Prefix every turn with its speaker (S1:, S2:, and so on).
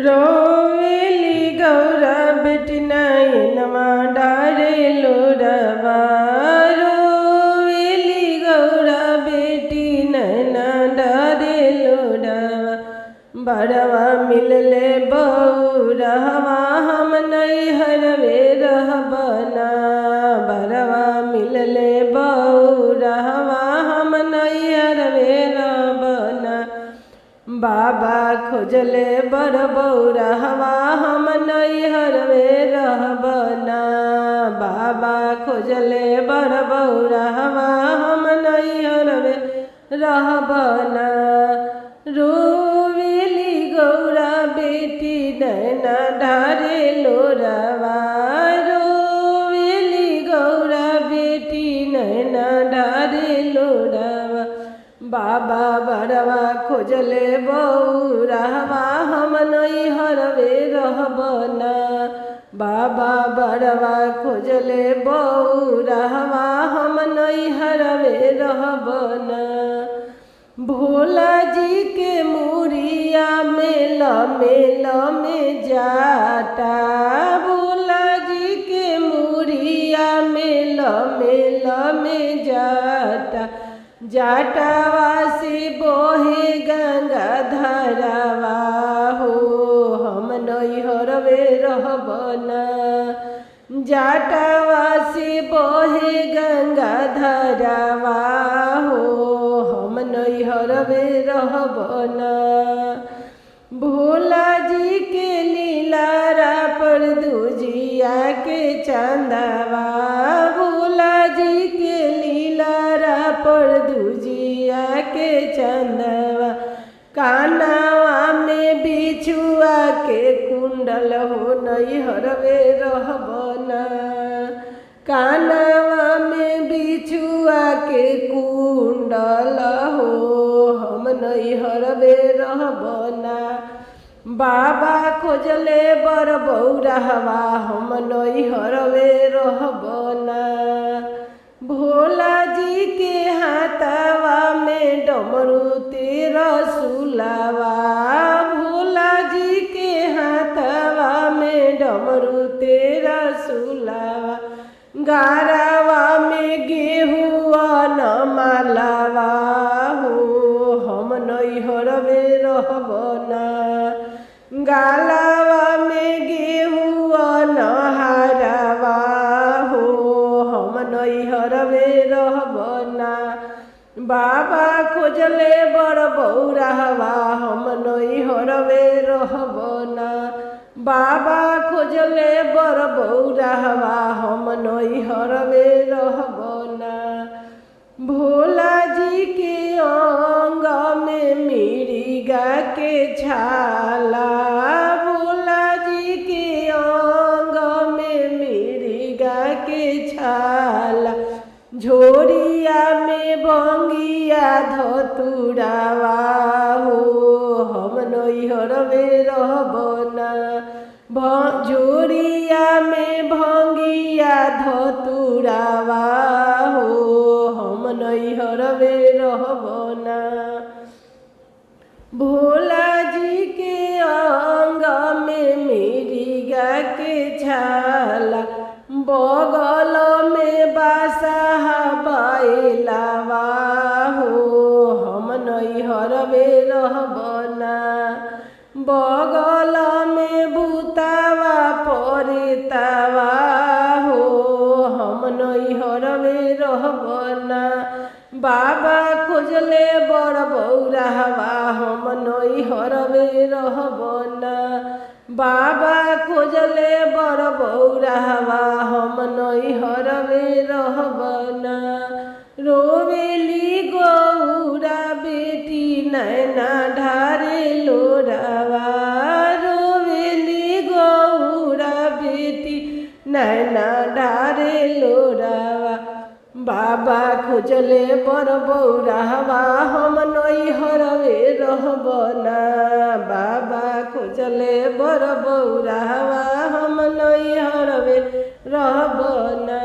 S1: रोवेली गौरा बेटी नयनमा डारे लोरवा। रोवेली गौरा बेटी नैना डारे लोरवा। बरवा मिलले बौरहवा हम नैहरवे रहबना। बरवा मिलले बौरहवा हम नैहरवे रहबना। बाबा खोजले बर बौरहवा हम नैहरवे रहबना। बाबा खोजले बर बौरहवा हम नैहरवे रहबना। रोवेली गौरा बेटी नैना डारे लोरवा। रोवेली गौरा बेटी नैना डारे लोरवा। बाबा बरवा खोजले बौरहवा हम नैहरवे रहबना। बाबा बरवा खोजले बौरहवा हम नैहरवे रहबना। भोला जी के मुरिया मेल में जाटा। भोला जी के मुरिया मेल में जाटा। जाटावा से बोहे गंगा धरावा हो हम नैहरवे रहबना। जाटावा से बोहे गंगा धरावा हो हम नैहरवे रहबना। भोला जी के लीलारा पर दूजिया के चंदवा। भोला जी के लीलारा पर दूजिया के चंदवा। कानावा में बिछुआ के कुंडल हो नैहरवे रहबना। कानावा में बिछुआ के कुंडल हो हम नैहरवे रहबना। बाबा खोजले बर बौरहवा हम नैहरवे रहबना। भोला जी के हाथवा में डमरू तेरा सुलावा। भोला जी के हाथवा में डमरू तेरा सुलावा। गारावा में गेहुआ न मालावा हो हम नैहरवे रहबना। गालावा में गेहुआ न हारावा हो हम नैहरवे रहबना। बाबा खोजले बर बौरहवा हम नैहरवे रहबना। बाबा खोजले बर बौरहवा हम नैहरवे रहबना। भोला जी के अंग में मिरिगा के छाला। भोला जी के अंग में मिरिगा के छाला। झोरिया में भंगिया धतुरावा हो हम नैहरवे रहबना। झोरिया में भंगिया धतुरावा हो हम नैहरवे रहबना। भोला जी के अंग में मिरिगा के छाला। बगल में बासाहा बैलावा हो हम नैहरवे रहबना। बगल में भूतावा परितावा हो हम नैहरवे रहबना। बाबा खोजले बर बौरहवा हम नैहरवे रहबना। बाबा खोजले बर बौरहवा हम नैहरवे रहबना। रोवेली गौरा बेटी नैना ढारे लोरवा। रोवेली गौरा बेटी नैना ढारे लोरवा। बाबा खोजले बर बौरहवा हम नैहरवे रहबना। बाबा खोजले बर बौरहवा हम नैहरवे रहबना।